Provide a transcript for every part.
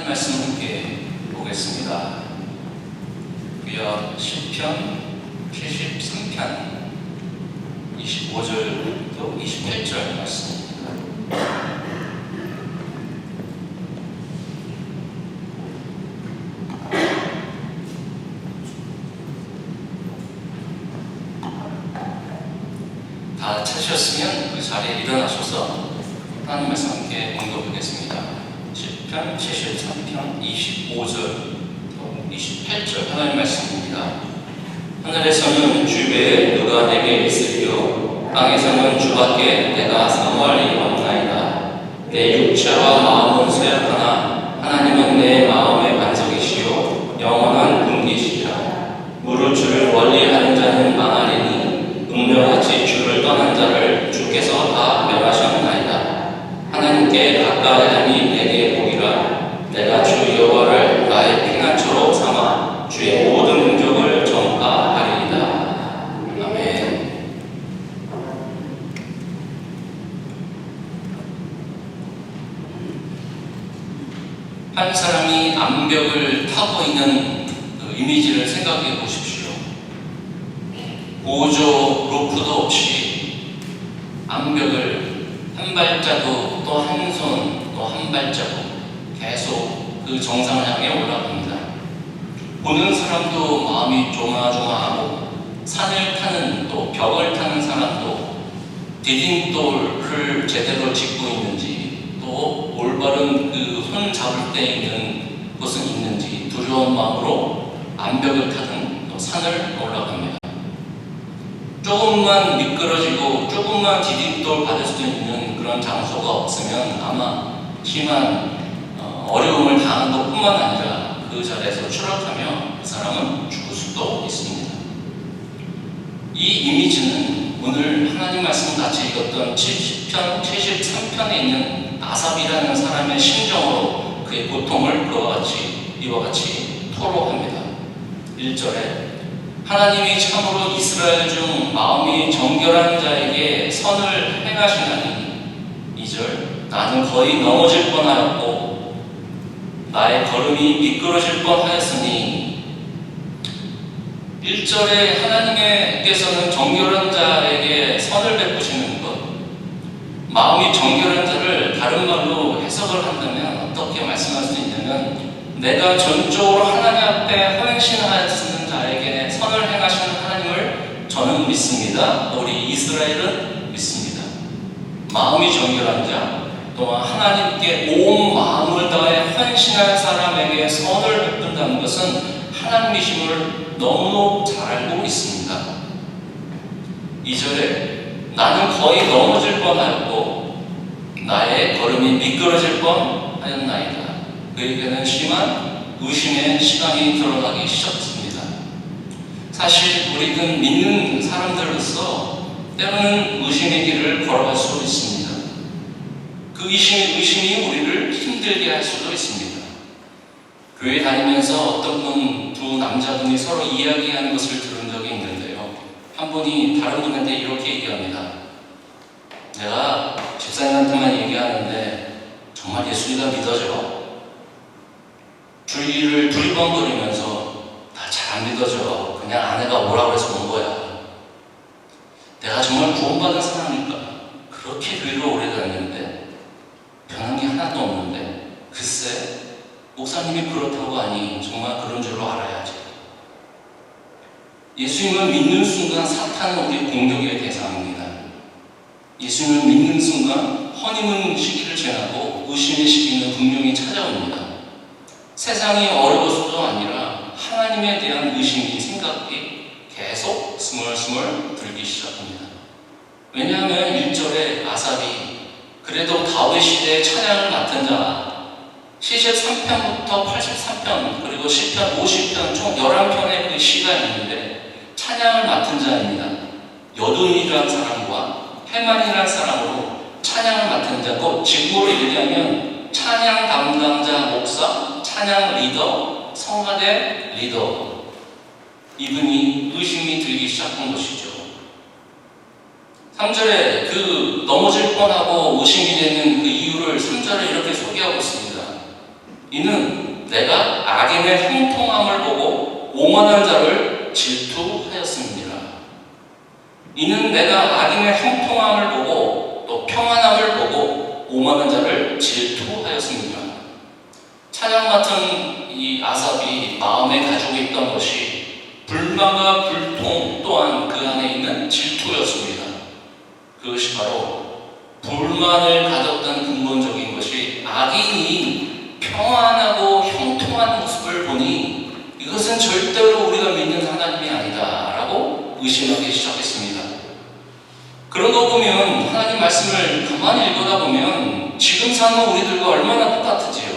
하나님 말씀 함께 보겠습니다. 구약 시편 73편 25절부터 28절 말씀입니다. 다 찾으셨으면 그 자리에 일어나셔서 하나님 말씀 함께 읽어보겠습니다. 시편 73편 25절 28절 하나님 말씀입니다. 하늘에서는 주배에 누가 내게 있으리요, 땅에서는 주밖에 내가 사모할 일이 없나이다. 내 육체와 마음은 쇠약하나 하나님은 내 마음의 반석이시요 영원한 군기시라. 무릇 주를 멀리하는 자는 망하리니 운명같이 주를 떠난 자를 주께서 다 멸하셨나이다. 하나님께 가까이 하니 내게 보이라. 내가 주 여호와를 나의 피난처로 삼아 주의 모든 행적을 전파하리이다. 아멘. 한 사람이 암벽을 타고 있는 그 이미지를 생각해 보십시오. 보조 로프도 없이 암벽을 한 발자국 또 한 손 또 한 발자국 계속 그 정상을 향해 올라갑니다. 보는 사람도 마음이 조마조마하고, 산을 타는 또 벽을 타는 사람도 디딤돌을 제대로 짚고 있는지 또 올바른 그 손 잡을 때 있는 곳은 있는지 두려운 마음으로 암벽을 타든 또 산을 올라갑니다. 조금만 미끄러지고 조금만 디딤돌 받을 수 있는 그런 장소가 없으면 아마 심한 어려움을 당한 것뿐만 아니라 그 자리에서 추락하며 그 사람은 죽을 수도 있습니다. 이 이미지는 오늘 하나님 말씀 같이 읽었던 70편, 73편에 있는 아삽이라는 사람의 심정으로 그의 고통을 이와 같이 토로합니다. 1절에 하나님이 참으로 이스라엘 중 마음이 정결한 자에게 선을 행하시나니, 2절 나는 거의 넘어질 뻔하였고 나의 걸음이 미끄러질 뻔하였으니, 1절에 하나님께서는 정결한 자에게 선을 베푸시는 것, 마음이 정결한 자를 다른 말로 해석을 한다면 어떻게 말씀할 수 있냐면, 내가 전적으로 하나님 앞에 헌신하였는 자에게 선을 행하시는 하나님을 저는 믿습니다. 우리 이스라엘은 믿습니다. 마음이 정결한 자, 또한 하나님께 온 마음을 다해 헌신한 사람에게 선을 베푼다는 것은 하나님이심을 너무너무 잘 알고 있습니다. 2절에 나는 거의 넘어질 뻔하였고 나의 걸음이 미끄러질 뻔하였나이다. 그에게는 심한 의심의 시간이 들어가기 시작했습니다. 사실 우리는 믿는 사람들로서 때로는 의심의 길을 걸어갈 수 있습니다. 그 의심이 우리를 힘들게 할 수도 있습니다. 교회 다니면서 어떤 두 남자분이 서로 이야기하는 것을 들은 적이 있는데요. 한 분이 다른 분한테 이렇게 얘기합니다. 내가 집사님한테만 얘기하는데 정말 예수가 믿어져? 주의를 두리번거리면서 나 잘 안 믿어져. 그냥 아내가 오라고 해서 온 거야. 내가 정말 구원받은 사람일까? 그렇게 교회를 오래 다녔는데 변한 게 하나도 없는데, 글쎄 목사님이 그렇다고 하니 정말 그런 줄로 알아야지. 예수님을 믿는 순간 사탄은 우리 공격의 대상입니다. 예수님을 믿는 순간 허니문 시기를 지나고 의심의 시기는 분명히 찾아옵니다. 세상이 어려워서도 아니라 하나님에 대한 의심이, 생각이 계속 스멀스멀 들기 시작합니다. 왜냐하면 1절에 아삽이 그래도 다윗 시대의 찬양을 맡은 자, 73편부터 83편 그리고 시편 50편 총 11편의 그 시가 있는데 찬양을 맡은 자입니다. 여돈이라는 사람과 해만이라는 사람으로 찬양을 맡은 자, 곧 직무를 얘기하면 찬양 담당자 목사, 찬양 리더, 성가대 리더, 이분이 의심이 들기 시작한 것이죠. 3절에 그 넘어질 뻔하고 의심이 되는 그 이유를 3절에 이렇게 소개하고 있습니다. 이는 내가 악인의 형통함을 보고 오만한 자를 질투하였습니다. 이는 내가 악인의 형통함을 보고 또 평안함을 보고 오만한 자를 질투하였습니다. 찬양 같은 이 아삽이 마음에 가지고 있던 것이 불만과 불통 또한 그 안에 있는 질투였습니다. 그것이 바로 불만을 가졌던 근본적인 것이 악인이 평안하고 형통한 모습을 보니 이것은 절대로 우리가 믿는 하나님이 아니다 라고 의심하기 시작했습니다. 그런 거 보면 하나님 말씀을 가만히 읽어다 보면 지금 사는 우리들과 얼마나 똑같은지요.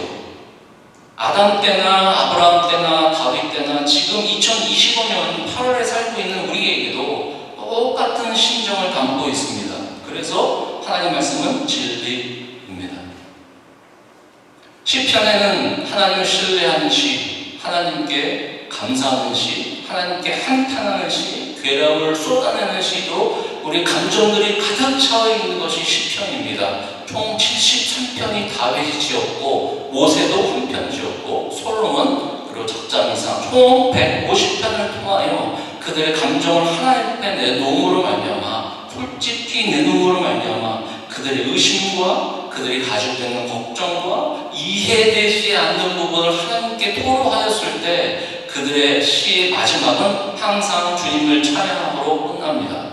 아담 때나 아브라함 때나 다윗 때나 지금 2025년 8월에 살고 있는 우리에게도 똑같은 심정을 담고 있습니다. 그래서 하나님 말씀은 진리입니다. 시편에는 하나님을 신뢰하는 시, 하나님께 감사하는 시, 하나님께 한탄하는 시, 괴로움을 쏟아내는 시도 우리 감정들이 가득 차여 있는 것이 시편입니다. 총 73편이 다윗이 지었고 모세도 한 편 지었고 솔로몬 그리고 적장이상 총 150편을 통하여 그들의 감정을 하나님 앞에 내놓음으로 말미암아 솔직히 내놓음으로 말미암아 그들의 의심과 그들이 가지고 있는 걱정과 이해되지 않는 부분을 하나님께 토로하였을 때 그들의 시의 마지막은 항상 주님을 찬양함으로 끝납니다.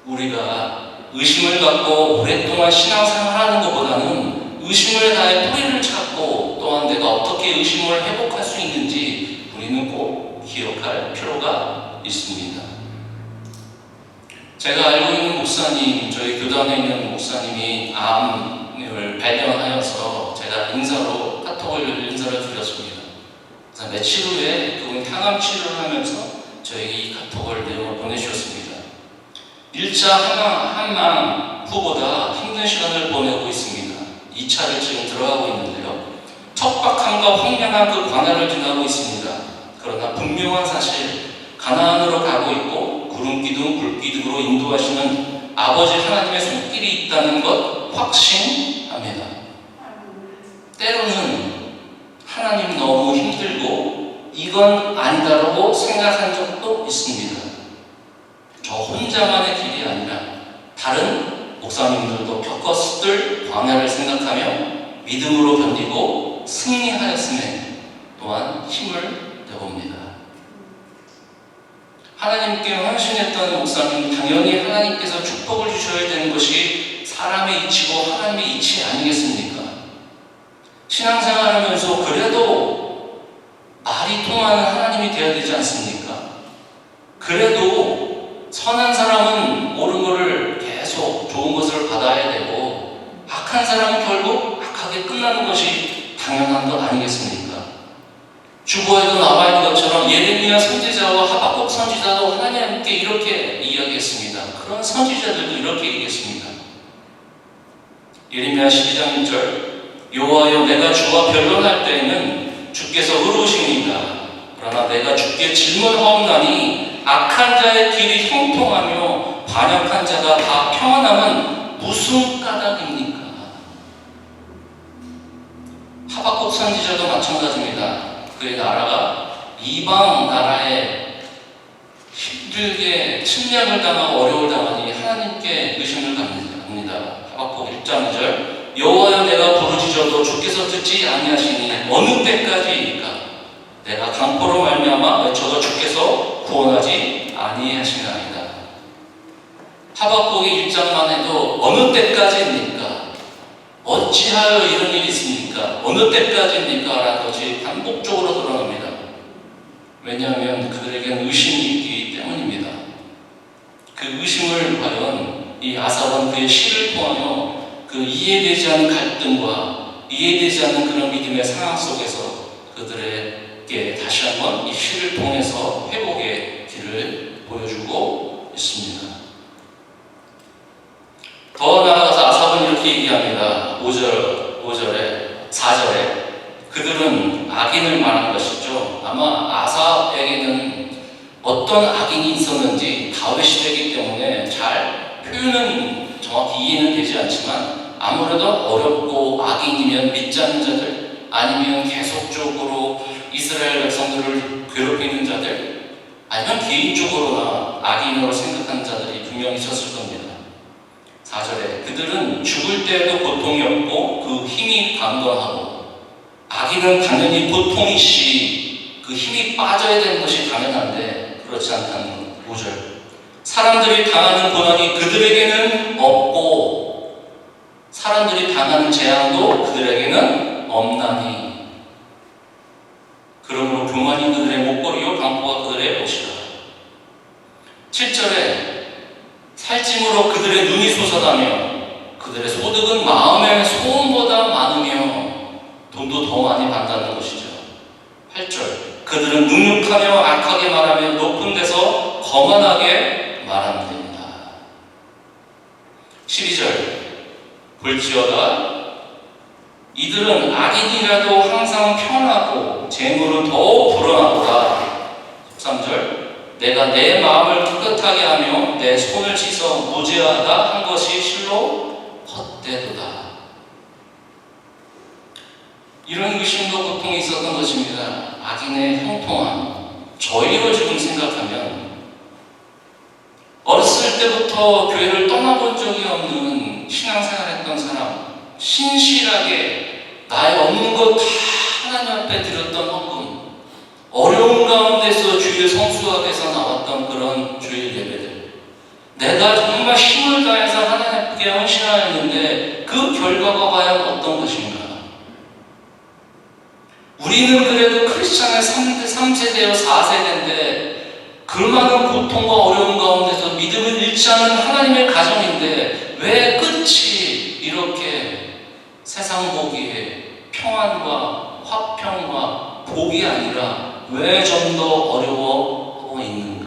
우리가 의심을 갖고 오랫동안 신앙생활하는 것보다는 의심을 다해 뿌리를 찾고 또한 내가 어떻게 의심을 회복할 수 있는지 우리는 꼭 기억할 필요가 있습니다. 제가 알고 있는 목사님, 저희 교단에 있는 목사님이 암을 발견하여서 제가 인사를 드렸습니다. 그래서 며칠 후에 그분 항암 치료를 하면서 저에게 이 카톡을 내용을 보내주셨습니다. 1차 항암 후보다 힘든 시간을 보내고 있습니다. 2차를 지금 들어가고 있는데요. 척박함과 황량한 그 관할을 지나고 있습니다. 그러나 분명한 사실, 가나안으로 가고 있고 구름기둥, 불기둥으로 인도하시는 아버지 하나님의 손길이 있다는 것 확신합니다. 때로는 하나님 너무 힘들고 이건 아니다라고 생각한 적도 있습니다. 저 혼자만의 길이 아니라 다른 목사님들도 겪었을 광야를 생각하며 믿음으로 견디고 승리하였음에 또한 힘을 내봅니다. 하나님께 헌신했던 목사님 당연히 하나님께서 축복을 주셔야 되는 것이 사람의 이치고 하나님의 이치 아니겠습니까? 신앙생활하면서 그래도 말이 통하는 하나님이 되어야 되지 않습니까? 그래도 선한 사람은 옳은 것을 계속 좋은 것을 받아야 되고 악한 사람은 결국 악하게 끝나는 것이 당연한 것 아니겠습니까? 주보에도 나와 있는 것처럼 예레미야 선지자와 하박국 선지자도 하나님께 이렇게 이야기했습니다. 그런 선지자들도 이렇게 얘기했습니다. 예레미야 12장 1절 여호와여 내가 주와 변론할 때에는 주께서 의로우십니다. 그러나 내가 주께 질문하옵나니 악한 자의 길이 형통하며 반역한 자가 다 평안함은 무슨 까닭입니까? 하박국 선지자도 마찬가지입니다. 그의 나라가 이방 나라에 힘들게 침략을 당하고 어려움을 당하니 하나님께 의심을 갑니다. 하박국 1장 2절 여호와여 내가 부르짖어도 주께서 듣지 아니하시니 어느 때까지이까 내가 강포로 말미암아 외쳐도 주께서 구원하지 아니하시나이다. 하박국의 1장만 해도 어느 때까지입니까? 어찌하여 이런 일이 있습니까? 어느 때까지입니까? 라는 것이 반복적으로 드러납니다. 왜냐하면 그들에게는 의심이 있기 때문입니다. 그 의심을 과연 이 아삽은 그의 시를 통하여 그 이해되지 않는 갈등과 이해되지 않는 그런 믿음의 상황 속에서 그들에게 다시 한번 이 시를 통해서 회복의 길을 보여주고 있습니다. 더 나아가서 아삽은 이렇게 얘기합니다. 4절에 그들은 악인을 말한 것이죠. 아마 아삽에게는 어떤 악인이 있었는지 다윗 시대이기 때문에 잘 표현은 정확히 이해는 되지 않지만 아무래도 어렵고 악인이면 믿지 않는 자들 아니면 계속적으로 이스라엘 백성들을 괴롭히는 자들, 아니면 개인적으로나 악인으로 생각하는 자들이 분명히 있었을 겁니다. 4절에 그들은 죽을 때에도 고통이 없고 그 힘이 강건하고, 악인은 당연히 고통이시 그 힘이 빠져야 되는 것이 당연한데 그렇지 않다는 것. 5절 사람들이 당하는 고난이 그들에게는 없고 사람들이 당하는 재앙도 그들에게는 없나니 그러므로 교만이 그들의 목걸이요 강포가 그들의 옷이라. 7절에 살찜으로 그들의 눈이 솟아나며 그들의 소득은 마음의 소음보다 많으며 돈도 더 많이 받는다는 것이죠. 8절 그들은 능욕하며 악하게 말하며 높은 데서 거만하게 말합니다. 12절 볼지어다 이들은 악인이라도 항상 편하고 재물은 더욱 불어나도다. 13절 내가 내 마음을 깨끗하게 하며 내 손을 씻어 무죄하다 한 것이 실로 헛되도다. 이런 의심과 고통이 있었던 것입니다. 악인의 형통함. 저희로 지금 생각하면 어렸을 때부터 교회를 떠나본 적이 없는 신앙생활했던 사람, 신실하게 나의 없는 것 다 하나님 앞에 드렸던 헌금, 어려운 가운데서 주일 성수학에서 나왔던 그런 주일 예배들, 내가 정말 힘을 다해서 하나님께 헌신하였는데 그 결과가 과연 어떤 것인가? 우리는 그래도 크리스찬의 3세대요 4세대인데 그 많은 고통과 어려운 가운데서 믿음을 잃지 않은 하나님의 가정인데 왜 끝이 이렇게 세상 보기에 평안과 화평과 복이 아니라 왜 좀 더 어려워하고 있는가?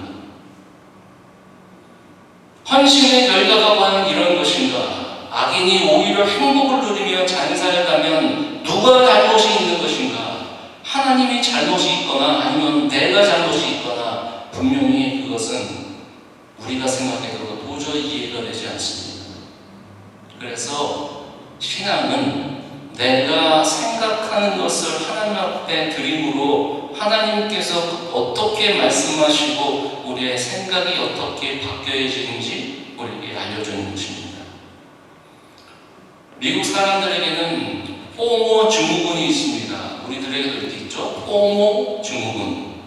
헌신의 결과가 과연 이런 것인가? 악인이 오히려 행복을 누리며 잘 살다면 누가 잘못이 있는 것인가? 하나님이 잘못이 있거나 아니면 내가 잘못이 있거나 분명히 그것은 우리가 생각해도 도저히 이해가 되지 않습니다. 그래서 신앙은 내가 생각하는 것을 하나님 앞에 드림으로 하나님께서 어떻게 말씀하시고 우리의 생각이 어떻게 바뀌어지는지 우리에게 알려주는 것입니다. 미국 사람들에게는 포모 증후군이 있습니다. 우리들에게도 이렇게 있죠. 포모 증후군.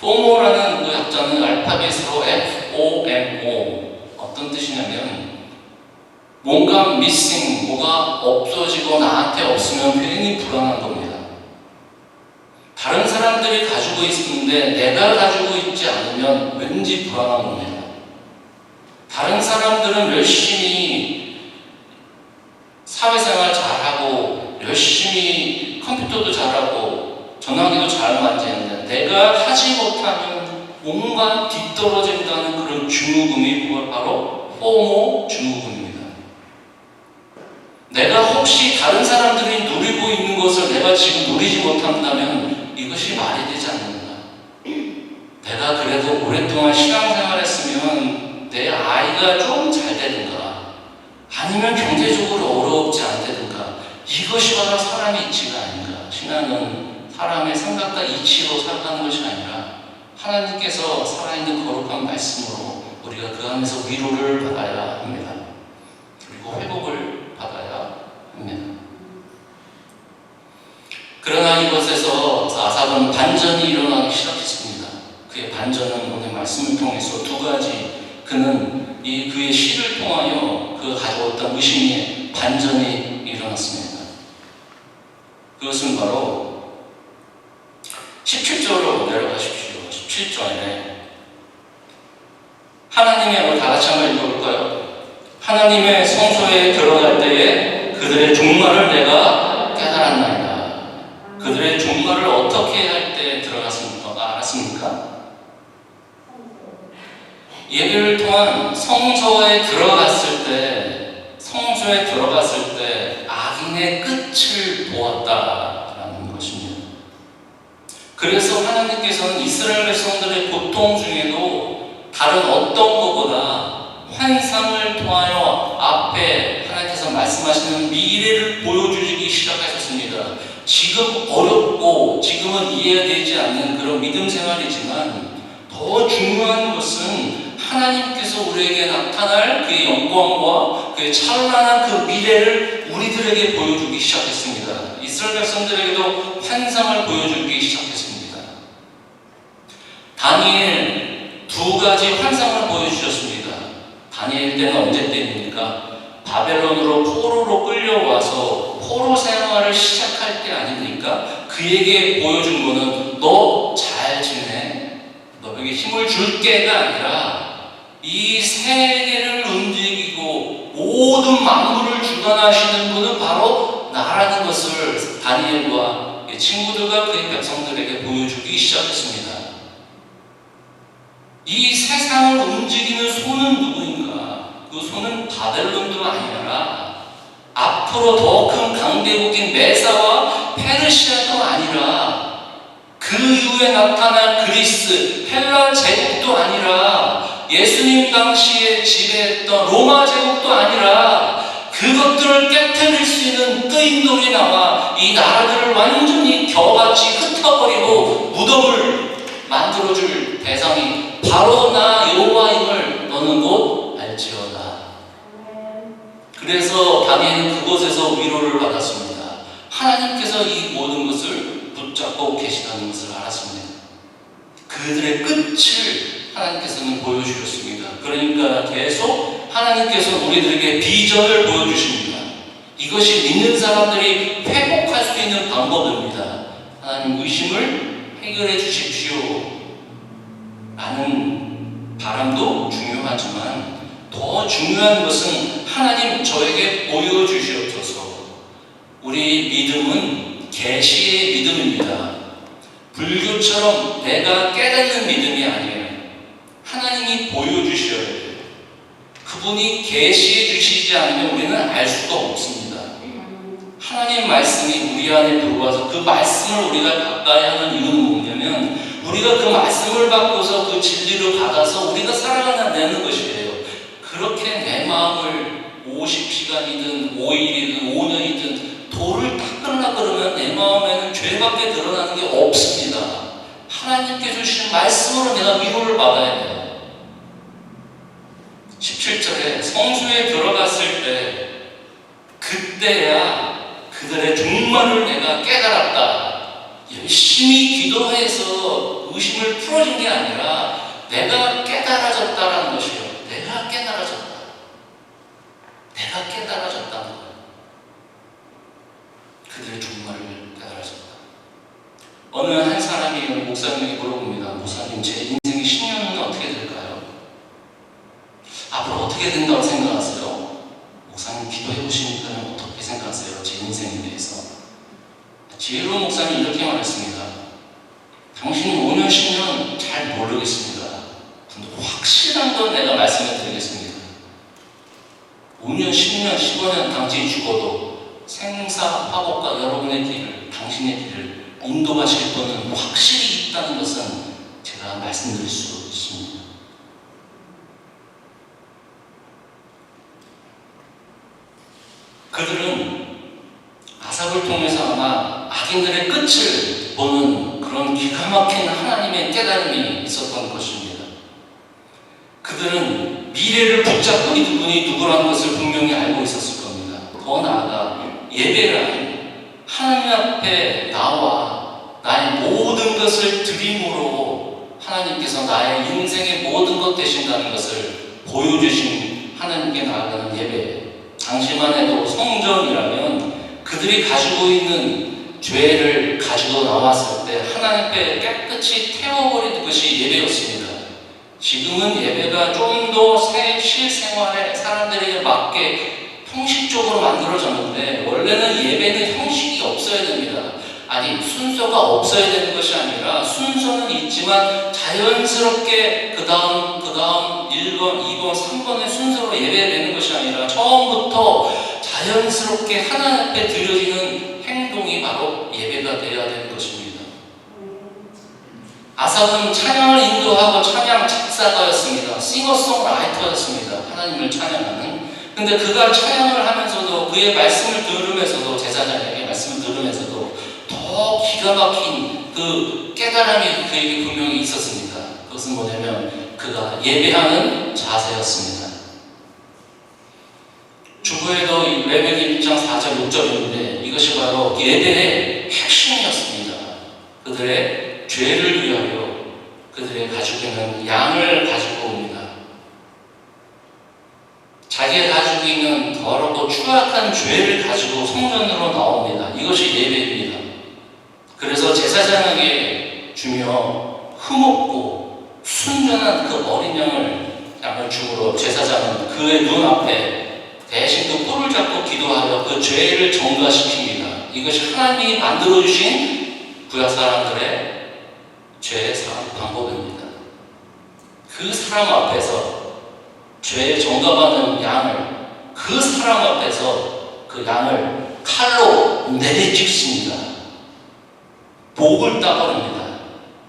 포모라는 그 약자는 알파벳으로 FOMO. 어떤 뜻이냐면 뭔가 missing, 뭐가 없어지고 나한테 없으면 괜히 불안한 겁니다. 다른 사람들이 가지고 있는데 내가 가지고 있지 않으면 왠지 불안한 겁니다. 다른 사람들은 열심히 사회생활 잘하고 열심히 컴퓨터도 잘하고 전화기도 잘 만지는데 내가 하지 못하면 뭔가 뒤떨어진다는 그런 증후군이 그걸 바로 포모 증후군입니다. 내가 혹시 다른 사람들이 누리고 있는 것을 내가 지금 누리지 못한다면 이것이 말이 되지 않는다. 내가 그래도 오랫동안 신앙생활했으면 내 아이가 좀 잘 되든가 아니면 경제적으로 어렵지 않다든가 이것이 바로 사람의 이치가 아닌가. 신앙은 사람의 생각과 이치로 살아가는 것이 아니라 하나님께서 살아있는 거룩한 말씀으로 우리가 그 안에서 위로를 받아야 합니다. 그리고 회복을 받아야 합니다. 그러나 이것에서 아삽은 반전이 일어나기 시작했습니다. 그의 반전은 오늘 말씀을 통해서 두 가지, 그는 그의 시를 통하여 그 가져왔던 의심의 반전이 일어났습니다. 그것은 바로 17절로 내려가십시오. 17절에 하나님의, 다 같이 한번 읽어볼까요? 하나님의 성소에 들어갈 때에 그들의 종말을 내가 깨달았나이다. 그들의 종말을 어떻게 할 때 들어갔습니까? 알았습니까? 예배를 통한 성소에 들어갔을 때 악인의 끝을 보았다라는 것입니다. 그래서 하나님께서는 이스라엘 백성들의 고통 중에도 다른 어떤 것보다 환상을 통하여 앞에 하나님께서 하나님께서 말씀하시는 미래를 보여주기 시작하셨습니다. 지금 어렵고 지금은 이해되지 않는 그런 믿음 생활이지만 더 중요한 것은 하나님께서 우리에게 나타날 그의 영광과 그의 찬란한 그 미래를 우리들에게 보여주기 시작했습니다. 이스라엘 백성들에게도 환상을 보여주기 시작했습니다. 다니엘 두 가지 환상을 보여주셨습니다. 다니엘 때는 언제 때입니까? 바벨론으로 포로로 끌려와서 포로 생활을 시작할 때 아닙니까? 그에게 보여준 거는 너 잘 지내? 너에게 힘을 줄게가 아니라 이 세계를 움직이고 모든 만물을 주관하시는 분은 바로 나라는 것을 다니엘과 친구들과 그의 백성들에게 보여주기 시작했습니다. 이 세상을 움직이는 손은 누구인가? 그 손은 바벨론도 아니라 앞으로 더 큰 강대국인 메사와 페르시아도 아니라 그 이후에 나타난 그리스, 헬라 제국도 아니라 예수님 당시에 지배했던 로마 제국도 아니라 그것들을 깨뜨릴 수 있는 뜨인돌이 나와 이 나라들을 완전히 겨같이 흩어버리고 무덤을 만들어줄 대상이 바로 나 여호와임을 너는 곧 알지어다. 그래서 다니엘은 그곳에서 위로를 받았습니다. 하나님께서 이 모든 것을 붙잡고 계시다는 것을 알았습니다. 그들의 끝을 하나님께서는 보여주셨습니다. 그러니까 계속 하나님께서 우리들에게 비전을 보여주십니다. 이것이 믿는 사람들이 회복할 수 있는 방법입니다. 하나님 의심을 해결해 주십시오 라는 바람도 중요하지만 더 중요한 것은 하나님 저에게 보여주시옵소서. 우리 믿음은 계시의 믿음입니다. 불교처럼 내가 깨닫는 믿음이 아니에요. 하나님이 보여주셔야 돼요. 그분이 계시해 주시지 않으면 우리는 알 수가 없습니다. 하나님 말씀이 우리 안에 들어와서 그 말씀을 우리가 가까이 하는 이유는 뭐냐면 우리가 그 말씀을 받고서 그 진리를 받아서 우리가 살아가는 것이에요. 그렇게 내 마음을 50시간이든 5일이든 5년이든 돌을 닦으려 그러면 내 마음에는 죄밖에 드러나는 게 없습니다. 하나님께 주신 말씀으로 내가 위로를 받아야 돼요. 17절에 성소에 들어갔을 때 그때야 그들의 종말을 내가 깨달았다. 열심히 기도해서 의심을 풀어준 게 아니라 내가 깨달아졌다라는 것이에요. 내가 깨달아졌다. 내가 깨달아졌다는 거예요. 그들의 종말을 깨달아졌다. 어느 한 사람이 목사님에게 물어봅니다. 목사님, 제 인생의 10년은 어떻게 될까요? 앞으로 어떻게 된다고 생각하세요? 목사님 기도해 보시니까 어떻게 생각하세요? 제 인생에 대해서. 지혜로운 목사님 이렇게 말했습니다. 당신은 5년, 10년 잘 모르겠습니다. 근데 확실한 건 내가 말씀을 드리겠습니다. 5년, 10년, 15년 당신이 죽어도 생사화복과 여러분의 길을, 당신의 길을 인도하실 분은 확실히 있다는 것은 제가 말씀드릴 수 있습니다. 그들은 아삽을 통해서 아마 악인들의 끝을 보는 그런 기가 막힌 하나님의 깨달음이 있었던 것입니다. 그들은 미래를 붙잡고 이 그분이 누구라는 것을 분명히 알고 있었을 겁니다. 더 나아가 예배란 하나님 앞에 나와 나의 모든 것을 드림으로 하나님께서 나의 인생의 모든 것 되신다는 것을 보여주신 하나님께 나아가는 예배. 당시만 해도 성전이라면 그들이 가지고 있는 죄를 가지고 나왔을 때 하나님 앞에 깨끗이 태워버리는 것이 예배였습니다. 지금은 예배가 좀 더 실생활에 사람들에게 맞게 형식적으로 만들어졌는데 원래는 예배는 형식이 없어야 됩니다. 아니 순서가 없어야 되는 것이 아니라 순서는 있지만 자연스럽게 그 다음 1번, 2번, 3번의 순서로 예배되는 것이 아니라 처음부터 자연스럽게 하나님 앞에 드려지는 행동이 바로 예배가 되어야 되는 것입니다. 아삽은 찬양을 인도하고 찬양 작사가였습니다. 싱어송라이터였습니다. 하나님을 찬양하는. 근데 그가 찬양을 하면서도 그의 말씀을 들으면서도 제사장에게 말씀을 들으면서도 더 기가 막힌 그 깨달음이 그에게 분명히 있었습니다. 그것은 뭐냐면 그가 예배하는 자세였습니다. 주보에도 레위기 1장 4절 6절인데 이것이 바로 예배의 핵심이었습니다. 그들의 죄를 위하여 그들의 가지고 있는 양을 가지고 옵니다. 자기가 가지고 있는 더럽고 추악한 죄를 가지고 성전으로 나옵니다. 이것이 예배입니다. 그래서 제사장에게 주며 흠없고 순전한 그 어린 양을 주므로 제사장은 그의 눈앞에 대신 그 뿔을 잡고 기도하여 그 죄를 정가시킵니다. 이것이 하나님이 만들어주신 구약 사람들의 죄 사함 방법입니다. 그 사람 앞에서 죄에 정갑하는 양을 그 사람 앞에서 그 양을 칼로 내리찍습니다. 목을 따버립니다.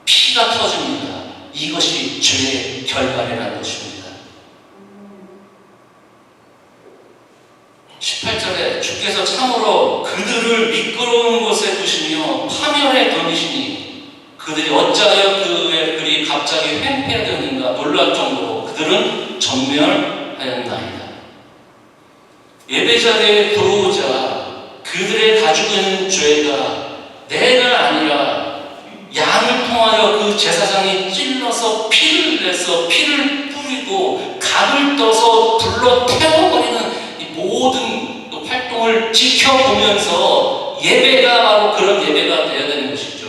피가 터집니다. 이것이 죄의 결말이라는 것입니다. 18절에 주께서 참으로 그들을 미끄러운 곳에 두시며 파멸에 던지시니 그들이 어찌하여 그들이 갑자기 횡패되는가 놀랄 정도로 그들은 전멸하였나이다. 예배자리에 들어오자 그들의 가지고 있는 죄가 내가 아니라 양을 통하여 그 제사장이 찔러서 피를 내서 피를 뿌리고 각을 떠서 불러 태워버리는 이 모든 활동을 지켜보면서 예배가 바로 그런 예배가 되어야 되는 것이죠.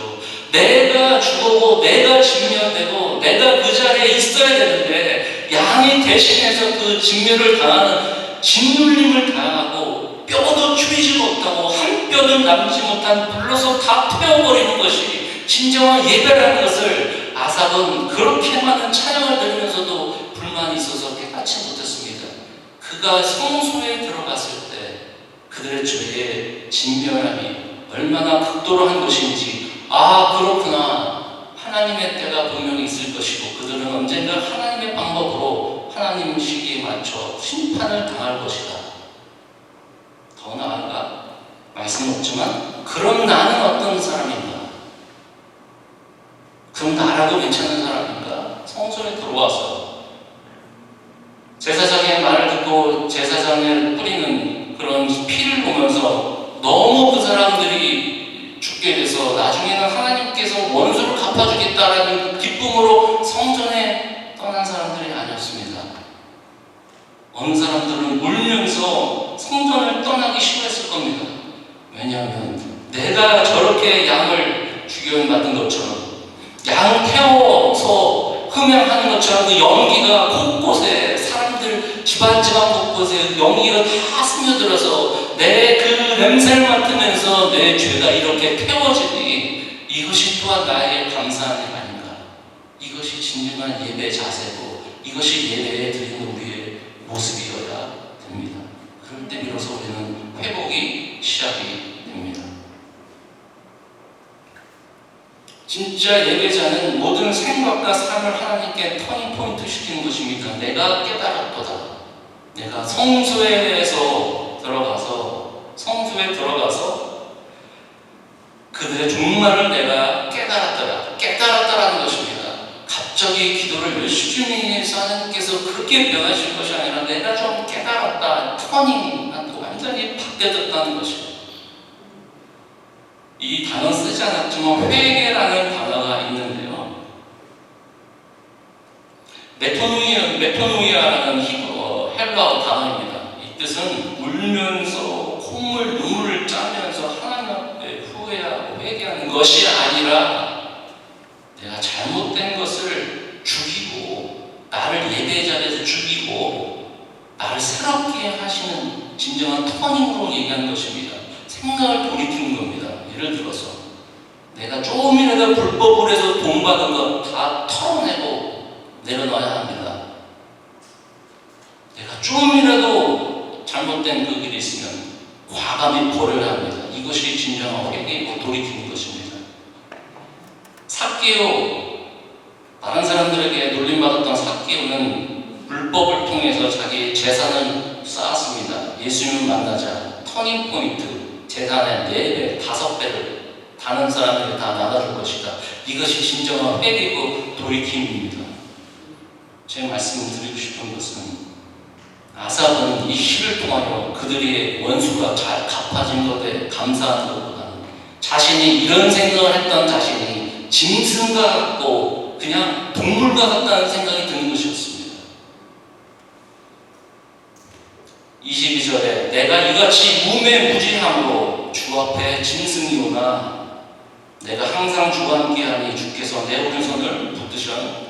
내가 죽어고 내가 직면되고 내가 그 자리에 있어야 되는데 양이 대신해서 그 직면을 당하는 짓눌림을 당하고 뼈도 추이지 못하고 한 뼈도 남지 못한 불러서 다 태워버리는 것이 진정한 예배라는 것을 아삽은 그렇게 많은 찬양을 들으면서도 불만이 있어서 깨닫지 못했습니다. 그가 성소에 들어갔을 때 그들의 죄의 진멸함이 얼마나 극도로 한 것인지 그렇구나. 하나님의 때가 분명히 있을 것이고 그들은 언젠가 하나님의 방법으로 하나님 시기에 맞춰 심판을 당할 것이다. 더 나아가 말씀은 없지만 그럼 나는 어떤 사람인가? 그럼 나라도 괜찮은 사람인가? 성소에 들어와서 제사장의 말을 듣고 제사장을 뿌리는 그런 피를 보면서 너무 그 사람들이 죽게 돼서 나중에는 하나님께서 원수를 갚아주겠다라는 기쁨으로 성전에 떠난 사람들이 아니었습니다. 어느 사람들은 울면서 성전을 떠나기 싫어했을 겁니다. 왜냐하면 내가 저렇게 양을 죽여받은 것처럼 양을 태워서 흠양하는 것처럼 그 연기가 곳곳에 사람들 집안 곳곳에 연기가 다 스며들어서 내 그 냄새를 맡으면서 내 죄가 이렇게 태워지니 이것이 또한 나의 감사한 일 아닌가. 이것이 진정한 예배 자세고 이것이 예배에 드리는 우리의 모습이어야 됩니다. 그럴 때 비로소 우리는 회복이 시작이 됩니다. 진짜 예배자는 모든 생각과 삶을 하나님께 터닝포인트 시키는 것입니다. 내가 깨달았도다. 내가 성소에 들어가서 그들의 종말을 내가 깨달았다라는 것입니다. 갑자기 기도를 몇 시간이나 해서 하나님께서 그렇게 변하신 것이 아니라 내가 좀 깨달았다. 터닝이 완전히 바뀌어졌다는 것입니다. 이 단어 쓰지 않았지만 회개라는 단어가 있는데요. 메토노이아라는 헬라어 단어입니다. 이 뜻은 울면서 눈물을 짜면서 하나님 앞에 후회하고 회개하는 것이 아니라 내가 잘못된 것을 죽이고 나를 예배 자리에서 죽이고 나를 새롭게 하시는 진정한 터닝으로 얘기하는 것입니다. 생각을 돌이키는 겁니다. 예를 들어서 내가 조금이라도 불법을 해서 돈 받은 것 다 털어내고 내려놔야 합니다. 내가 조금이라도 잘못된 그 길이 있으면 과감히 버려야 합니다. 이것이 진정한 회개이고 돌이키는 것입니다. 삭개오, 다른 사람들에게 놀림받았던 삭개오는 불법을 통해서 자기 재산을 쌓았습니다. 예수님을 만나자 터닝포인트, 재산의 4배, 5배를 다른 사람들이 다 나눠줄 것이다. 이것이 진정한 회개고 돌이킴입니다. 제 말씀을 드리고 싶은 것은 아삽은 이 시를 통하여 그들의 원수가 잘 갚아진 것에 감사하는 것보다는 자신이 이런 생각을 했던 자신이 짐승과 같고 그냥 동물과 같다는 생각이 드는 것이었습니다. 22절에 내가 이같이 무매무진함으로 주 앞에 짐승이오나 내가 항상 주와 함께하니 주께서 내 오른손을 붙드셨나이다.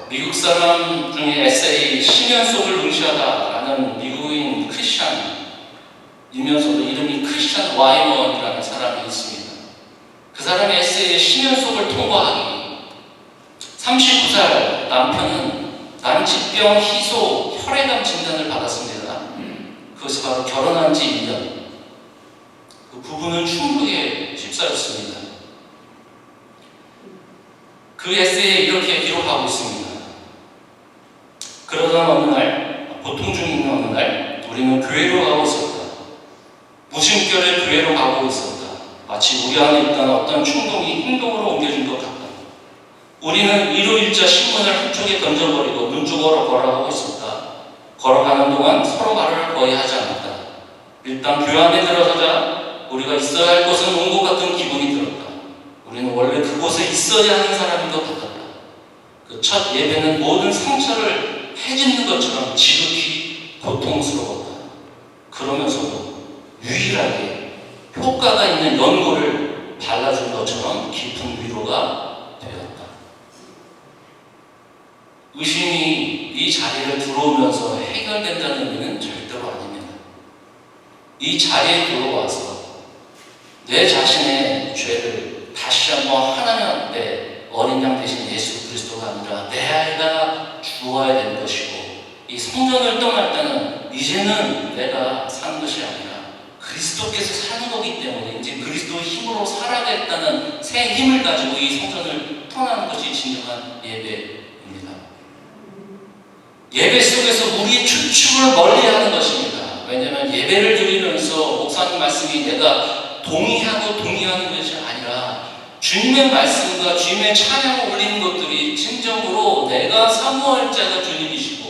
미국 사람 중에 에세이 심연 속을 응시하다라는 미국인 크리스찬이면서도 이름이 크리스찬 와이먼이라는 사람이 있습니다. 그 사람의 에세이의 심연 속을 통과하기 39살 남편은 난치병 희소 혈액암 진단을 받았습니다. 그것이 바로 결혼한 지 1년. 그 부부는 충격에 휩싸였습니다. 그 에세이에 이렇게 기록하고 있습니다. 그러던 어느 날, 보통 중 있는 어느 날, 우리는 교회로 가고 있었다. 무심결에 교회로 가고 있었다. 마치 우리 안에 있던 어떤 충동이 행동으로 옮겨진 것 같다. 우리는 일요일자 신문을 한쪽에 던져버리고 눈쪽으로 걸어가고 있었다. 걸어가는 동안 서로 말을 거의 하지 않았다. 일단 교회 안에 들어서자 우리가 있어야 할 곳은 온 것 같은 기분이 들었다. 우리는 원래 그곳에 있어야 하는 사람인 것 같았다. 그 첫 예배는 모든 상처를 해집는 것처럼 지극히 고통스러웠다. 그러면서도 유일하게 효과가 있는 연고를 발라준 것처럼 깊은 위로가 되었다. 의심이 이 자리를 들어오면서 해결된다는 의미는 절대로 아닙니다. 이 자리에 들어와서 내 자신의 죄를 다시 한번 하나님 앞에 어린 양 대신 예수 그리스도가 아니라 내 아이가 주어야 되는 것이고, 이 성전을 떠날 때는 이제는 내가 사는 것이 아니라 그리스도께서 사는 거기 때문에 이제 그리스도의 힘으로 살아야겠다는 새 힘을 가지고 이 성전을 떠나는 것이 진정한 예배입니다. 예배 속에서 우리의 추측을 멀리하는 것입니다. 왜냐하면 예배를 드리면서 목사님 말씀이 내가 동의하는 것이 아니라 주님의 말씀과 주님의 찬양을 올리는 것들이 진정으로 내가 사모할 자가 주님이시고,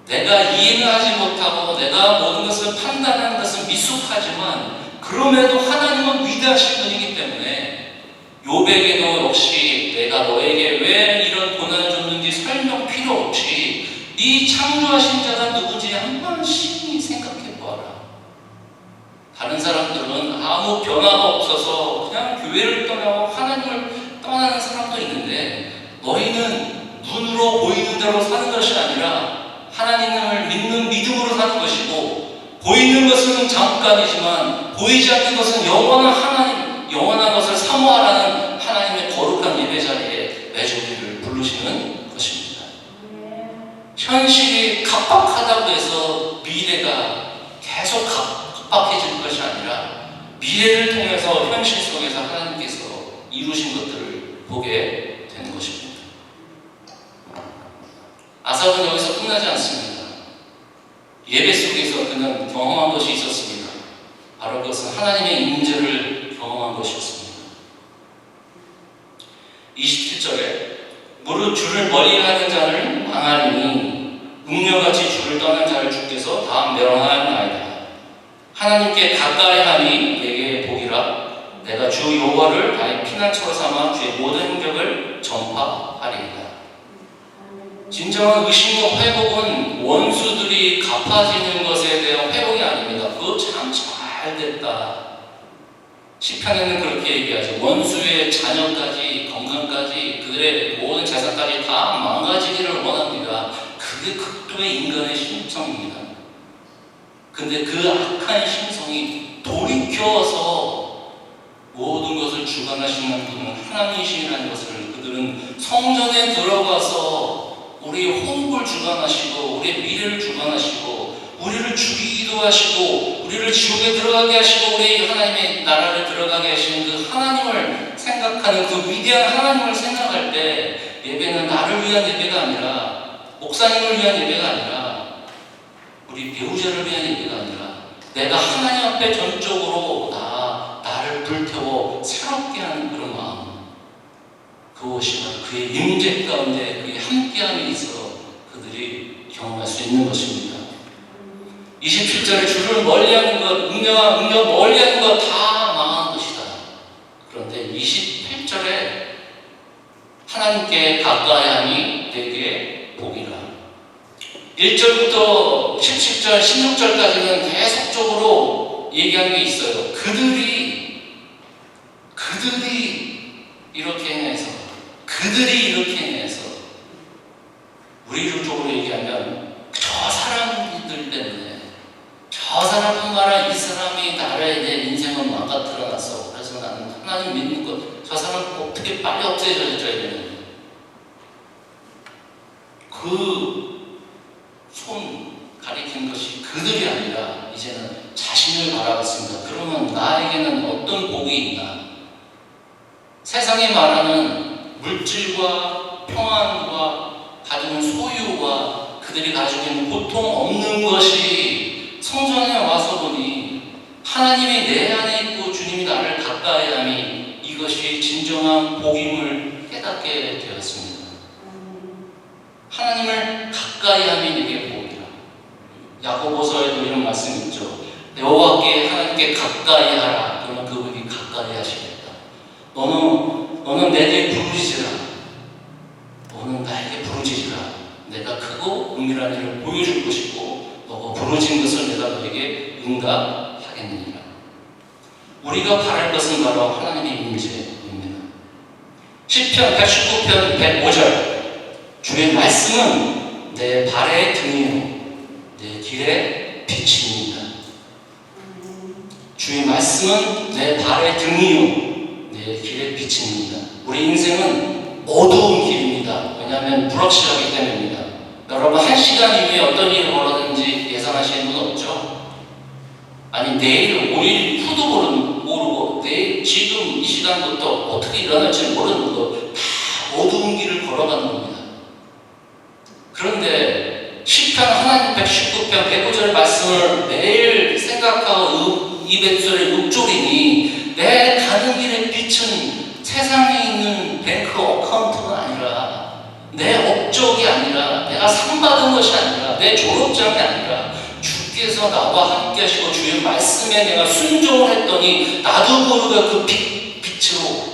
내가 이해는 하지 못하고 내가 모든 것을 판단하는 것은 미숙하지만 그럼에도 하나님은 위대하신 분이기 때문에 욥에게도 역시 내가 너에게 왜 이런 고난을 줬는지 설명 필요 없이 이 창조하신 자가 누구지 한번 심히 생각해 보아라. 다른 사람들은 아무 변화가 없어서 그냥 교회를 떠나고 하나님을 떠나는 사람도 있는데, 너희는 눈으로 보이는 대로 사는 것이 아니라 하나님을 믿는 믿음으로 사는 것이고, 보이는 것은 잠깐이지만 보이지 않는 것은 영원한 하나님, 영원한 것을 사모하라는 하나님의 거룩한 예배 자리에 매주 우리를 부르시는 것입니다. 현실이 각박하다고 해서 미래가 계속 각박해질 것이 아니라 미래를 통해서 현실 속에서 하나님께서 이루신 것들을 보게 되는 것입니다. 아삽은 여기서 끝나지 않습니다. 예배 속에서 그는 경험한 것이 있었습니다. 바로 그것은 하나님의 임재를 경험한 것이었습니다. 27절에 무릇 주를 멀리하는 자를 망하리니 음녀같이 주를 떠난 자를 주께서 다 멸하나이다. 하나님께 가까이 하니 내게 복이라. 내가 주 여호와를 나의 피난처로 삼아 주의 모든 행적을 전파하리이다. 진정한 의심과 회복은 원수들이 갚아지는 것에 대한 회복이 아닙니다. 그거 참 잘됐다. 시편에는 그렇게 얘기하죠. 원수의 자녀까지, 건강까지, 그들의 모든 재산까지 다 망가지기를 원합니다. 그게 극도의 인간의 심성입니다. 근데 그 악한 심성이 돌이켜서 모든 것을 주관하시는 분은 하나님이시라는 것을 그들은 성전에 들어가서 우리의 호흡을 주관하시고 우리의 미래를 주관하시고 우리를 죽이기도 하시고 우리를 지옥에 들어가게 하시고 우리 하나님의 나라를 들어가게 하시는 그 하나님을 생각하는 그 위대한 하나님을 생각할 때 예배는 나를 위한 예배가 아니라 목사님을 위한 예배가 아니라 우리 배우자를 위한 예배가 아니라 내가 하나님 앞에 전적으로 나를 불태워 새롭게 하는 그런 마음, 그것이 바로 그의 임재 가운데 그의 함께함이 있어 그들이 경험할 수 있는 것입니다. 27절에 주를 멀리하는 것, 응녀 멀리하는 것 다 망한 것이다. 그런데 28절에 하나님께 가까이하니 내게 복이라. 1절부터 17절, 16절까지는 계속적으로 얘기한 게 있어요. 그들이 이렇게 행해서 우리로 쪽으로 얘기하면 저 사람들 때문에 저 사람뿐만 아니라 이 사람이 나를 내 인생을 망가뜨려 놨어. 그래서 나는 하나님 믿는 것, 저 사람 어떻게 빨리 없애줘야 되는데 그 손 가리킨 것이 그들이 아니라 이제는 자신을 바라봤습니다. 그러면 나에게는 어떤 복이 있나? 세상이 말하는 물질과 평안과 가지는 소유와 그들이 가지고 있는 고통 없는 것이 성전에 와서 보니 하나님이 내 안에 있고 주님이 나를 가까이 하니 이것이 진정한 복임을 깨닫게 되었습니다. 하나님을 가까이 함이 내게 복이라. 야고보서에도 이런 말씀이 있죠. 여호와께 하나님께 가까이 하라. 그러면 그분이 가까이 하시겠다. 너는 내게 부르짖으라. 너는 나에게 부르짖으라. 내가 크고 은밀한 일을 보여줄 것이고 너가 부르짖은 것을 내가 너에게 응답하겠느니라. 우리가 바랄 것은 바로 하나님의 임재입니다. 시편 89편 105절 주의 말씀은 내 발의 등이요 내 길의 빛입니다. 주의 말씀은 내 발의 등이요 내 길의 빛입니다. 우리 인생은 어두운 길입니다. 왜냐하면 불확실하기 때문입니다. 여러분 1시간 이후에 어떤 일이 벌어지는지 예상하시는 분 없죠? 아니 내일 5일 후도 모르고 내일 지금 이 시간부터 어떻게 일어날지 모르는 거 다 어두운 길을 걸어가는 겁니다. 그런데 시편 하나님 119편 109절 말씀을 매일 생각하고 200절에 묵조리니 내 가는 길의 빛은 세상에 있는 뱅크 어카운트가 아니라 내 업적이 아니라 내가 상 받은 것이 아니라 내 졸업장이 아니라 주께서 나와 함께 하시고 주의 말씀에 내가 순종을 했더니 나도 모르게 그 빛으로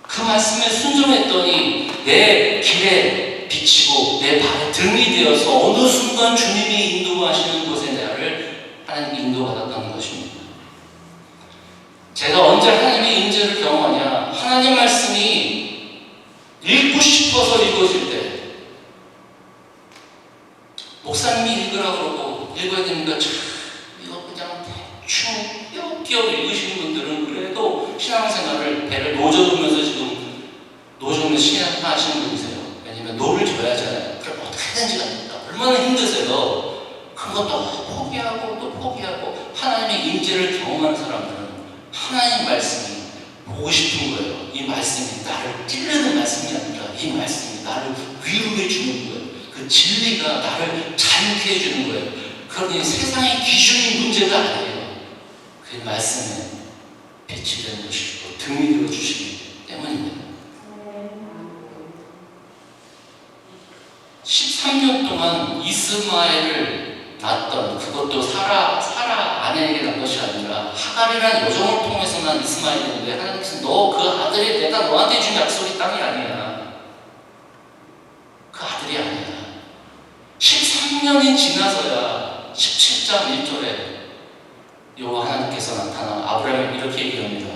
그 말씀에 순종했더니 내 길에 빛이고 내 발의 등이 되어서 어느 순간 주님이 인도하시는 곳에 나를 하나님께 인도받았다는 것입니다. 제가 언제 하나님의 임재를 경험하냐? 하나님 말씀이 읽고 싶어서 읽어질 때 목사님이 읽으라 그러고 읽어야 되니까 참 이거 그냥 대충 띄엄띄엄 읽으시는 분들은 그래도 신앙생활을 배를 노져두면서 지금 노정면 신앙하시는 분이세요. 왜냐면 노를 줘야 하잖아요. 그럼 어떻게든지 합니다. 얼마나 힘드세요. 그것도 포기하고 또 포기하고 하나님의 임재를 경험하는 사람들은 하나님 말씀이 보고 싶은 거예요. 이 말씀이 나를 찔르는 말씀이 아니라 이 말씀이 나를 위로해 주는 거예요. 그 진리가 나를 자유케 해주는 거예요. 그러니 세상의 기준이 문제가 아니에요. 그 말씀에 빛이 되는 것이고 등이 되어주시기 때문입니다. 13년 동안 이스마엘을 낳았던 그것도 사라 아내에게 난 것이 아니라 하갈이라는 여종을 통해서 난 이스마엘인데 하나님께서 너 그 아들이 내가 너한테 준 약속이 땅이 아니야. 그 아들이 아니야. 13년이 지나서야 17장 1절에 여호와 하나님께서 나타나 아브라함을 이렇게 얘기합니다.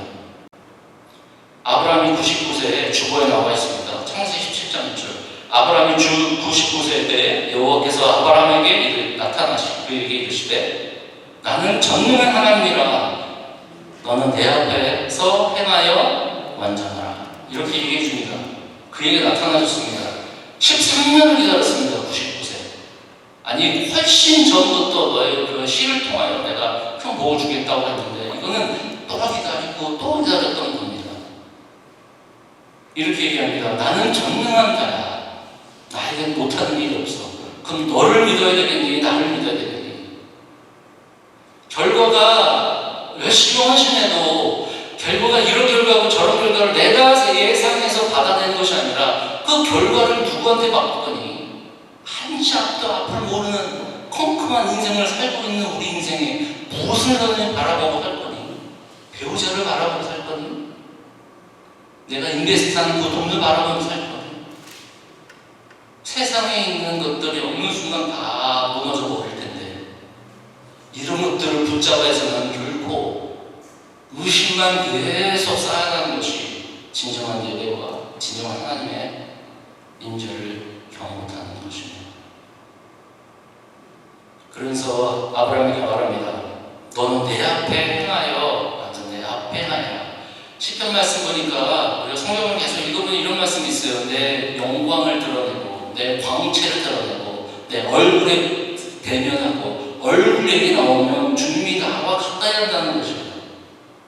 아브라함이 99세에 주보에 나와 있습니다. 창세기 17장 1절. 아브라함이 99세 때 여호와께서 아브라함에게 나타나시고 그에게 이르시되 나는 전능한 하나님이라 너는 내 앞에서 행하여 완전하라. 이렇게 얘기해 줍니다. 그에게 나타나셨습니다. 13년을 기다렸습니다. 99세. 아니 훨씬 전부터 너의 그 시를 통하여 내가 큰 복을 주겠다고 했는데 이거는 또 기다리고 또 기다렸던 겁니다. 이렇게 얘기합니다. 나는 전능한 자야. 나의 못하는 일이 없어. 그럼 너를 믿어야 되겠니? 나를 믿어야 되겠니? 결과가 열심히 헌신해도 결과가 이런 결과고 저런 결과를 내가 예상해서 받아내는 것이 아니라 그 결과를 누구한테 맡기더니 한치 앞도 앞을 모르는 컴컴한 인생을 살고 있는 우리 인생에 무엇을 너는 바라보고 살 거니? 배우자를 바라보고 살 거니? 내가 인베스트하는 그 돈을 바라보고 살 거니? 세상에 있는 것들이 어느 순간 다 무너져 버릴 텐데 이런 것들을 붙잡아서는 결코 의심만 계속 쌓아가는 것이 진정한 예배와 진정한 하나님의 임재를 경험 못하는 것입니다. 그래서 아브라함에게 말합니다. 너는 내 앞에 행하여, 완전 내 앞에 행하여. 시편 말씀 보니까 우리가 성경을 계속 읽어보면 이런 말씀이 있어요. 내 영광을 드러내고 내 광채를 드러내고 내 얼굴에 대면하고 얼굴 얘기 나오면 주님이 나와 가까이 한다는 것입니다.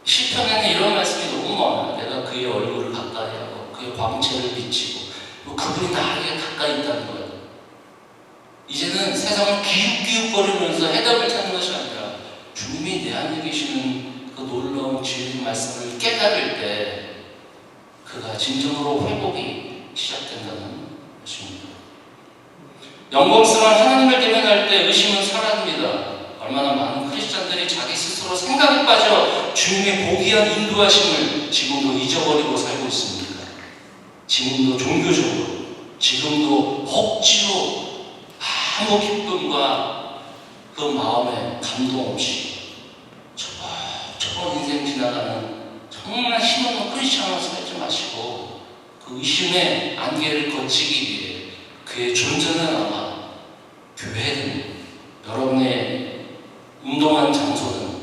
시편에는 이런 말씀이 너무 많아요. 내가 그의 얼굴을 가까이 하고 그의 광채를 비치고 그분이 나에게 가까이 있다는 거예요. 이제는 세상을 기웃기웃거리면서 해답을 찾는 것이 아니라 주님이 내 안에 계시는 그 놀라운 지혜의 말씀을 깨달을 때 그가 진정으로 회복이 시작된다는 것입니다. 영광스러운 하나님을 대면할 때 의심은 사라집니다. 얼마나 많은 크리스찬들이 자기 스스로 생각에 빠져 주님의 고귀한 인도하심을 지금도 잊어버리고 살고 있습니다. 지금도 종교적으로, 지금도 억지로 아무 기쁨과 그 마음에 감동 없이 저번 인생 지나가는 정말 힘없는 크리스찬으로 살지 마시고 그 의심의 안개를 거치기 위해 그의 존재는 아마 교회든 여러분의 운동하는 장소든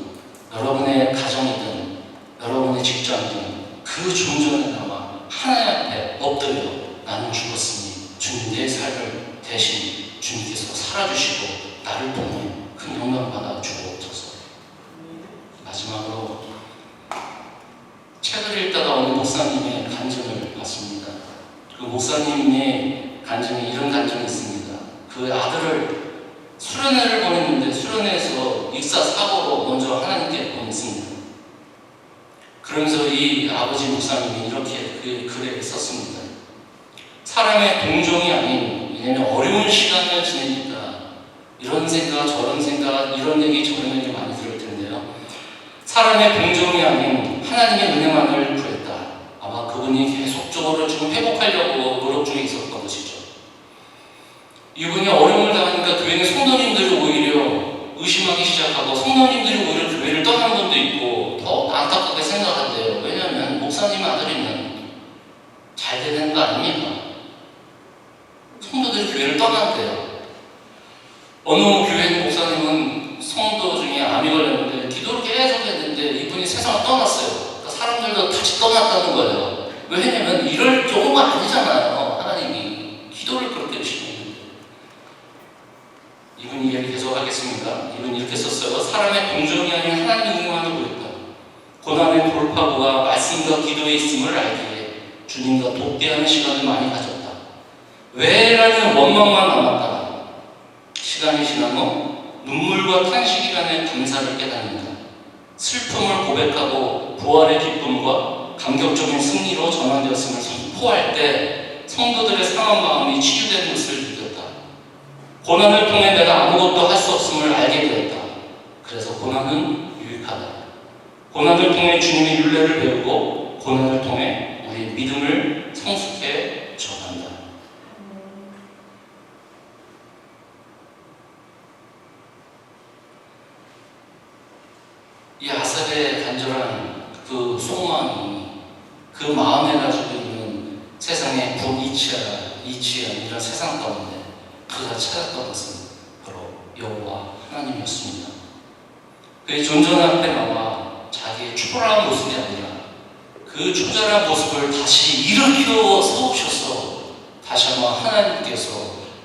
여러분의 가정이든 여러분의 직장이든 그 존재는 아마 하나님 앞에 엎드려 나는 죽었으니 주님 내 삶을 대신 주님께서 살아주시고 나를 통해 큰 영광 받아 주옵소서. 마지막으로 책을 읽다가 어느 목사님의 간증을 봤습니다. 그 목사님의 간증에 이런 간증이 있습니다. 그 아들을 수련회를 보냈는데 수련회에서 익사 사고로 먼저 하나님께 보냈습니다. 그러면서 이 아버지 목사님이 이렇게 그 글에 썼습니다. 사람의 동정이 아닌, 왜냐하면 어려운 시간을 지내니까 이런 생각 저런 생각 이런 얘기 저런 얘기 많이 들을 텐데요. 사람의 동정이 아닌 하나님의 은혜만을 구했다. 아마 그분이 계속적으로 지금 회복하려고 노력 중에 있었던 것이죠. 이분이 어려움을 당하니까 교회는 성도님들이 오히려 의심하기 시작하고 성도님들이 오히려 교회를 떠나는 분도 있고 더 안타깝게 생각한대요. 왜냐하면 목사님 아들이면 잘 되는 거 아닙니까? 성도들이 교회를 떠난대요. 어느 교회 목사님은 성도 중에 암이 걸렸는데 기도를 계속 했는데 이분이 세상을 떠났어요. 그러니까 사람들도 같이 떠났다는 거예요. 왜냐면 이럴 경우가 아니잖아요. 하나님이 기도를 그렇게 열심히 했는데. 이분이 이야기 계속 하겠습니다. 이분이 이렇게 썼어요. 사람의 동정이 아닌 하나님의 응원을 구했다. 고난의 돌파구가 말씀과 기도에 있음을 알기에 주님과 독대하는 시간을 많이 가졌다. 왜라는 원망만 남았다. 시간이 지난 후 눈물과 탄식이라는 감사를 깨닫는다. 슬픔을 고백하고 부활의 기쁨과 감격적인 승리로 전환되었음을 선포할 때 성도들의 상한 마음이 치유되는 것을 느꼈다. 고난을 통해 내가 아무것도 할 수 없음을 알게 되었다. 그래서 고난은 유익하다. 고난을 통해 주님의 율례를 배우고 고난을 통해 우리의 믿음을 성숙해 전한다. 이 아삽의 간절한 그 소망이 그 마음에 가지고 있는 세상의 불이치한 이런 세상 가운데 그가 찾았던 것은 바로 여호와 하나님이었습니다. 그의 존전 앞에 나와 자기의 초라한 모습이 아니라 그 초절한 모습을 다시 일으켜 세우셔서 다시 한번 하나님께서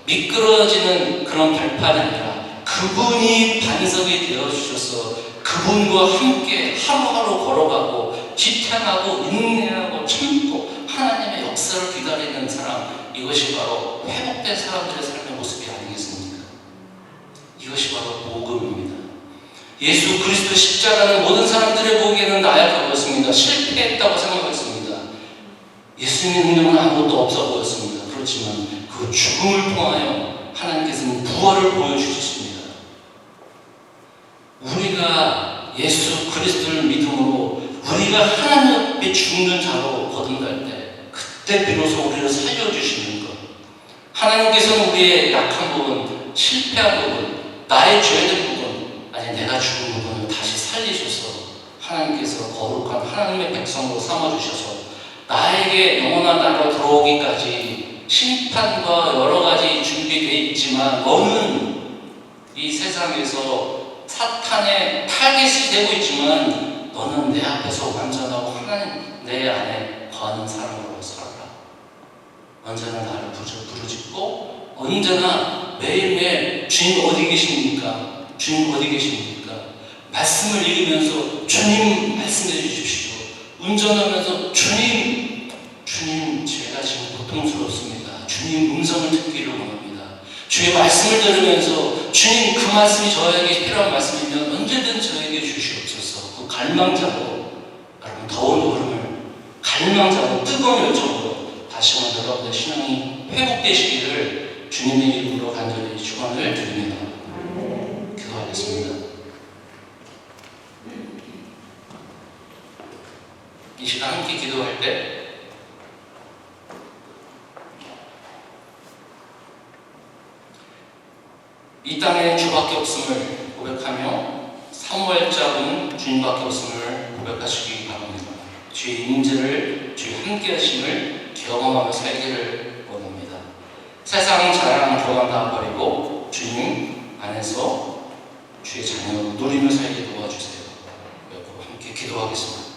미끄러지는 그런 발판이 아니라 그분이 반석이 되어주셔서 그분과 함께 하루하루 걸어가고 지탱하고 인내하고 참고 하나님의 역사를 기다리는 사람, 이것이 바로 회복된 사람들의 삶의 모습이 아니겠습니까? 이것이 바로 복음입니다. 예수 그리스도 십자가는 모든 사람들의 보기에는 나약하였습니다. 실패했다고 생각했습니다. 예수님의 능력은 아무것도 없어 보였습니다. 그렇지만 그 죽음을 통하여 하나님께서는 부활을 보여주셨습니다. 우리가 예수 그리스도를 믿음으로 우리가 하나님 앞에 죽는 자로 거듭날 때 그때 비로소 우리를 살려주시는 것. 하나님께서는 우리의 약한 부분, 실패한 부분, 나의 죄된 부분, 아니 내가 죽은 부분을 다시 살리셔서 하나님께서 거룩한 하나님의 백성으로 삼아주셔서 나에게 영원한 나라로 들어오기까지 심판과 여러 가지 준비되어 있지만 너는 이 세상에서 사탄의 타겟이 되고 있지만 너는 내 앞에서 완전하고 하나님 내 안에 거하는 사람으로 살아라. 언제나 나를 부르짖고 언제나 매일매일 주님 어디 계십니까? 주님 어디 계십니까? 말씀을 읽으면서 주님 말씀해 주십시오. 운전하면서 주님 제가 지금 고통스럽습니다. 주님 음성을 듣기를 원합니다. 주의 말씀을 들으면서 주님 그 말씀이 저에게 필요한 말씀이면 언제든 저에게 주시옵소서. 그 갈망자로 여러분 더운 여름을 갈망자로 뜨거운 열정으로 다시 한번 여러분의 신앙이 회복되시기를 주님의 이름으로 간절히 축원을 드립니다. 기도하겠습니다. 이 시간 함께 기도할 때 이 땅에 주밖에 없음을 고백하며 사무엘자분 주님밖에 없음을 고백하시기 바랍니다. 주의 임재를 주의 함께하심을 경험하며 살기를 원합니다. 세상 자랑 교만 다 버리고 주님 안에서 주의 자녀 누리며 살게 도와주세요. 함께 기도하겠습니다.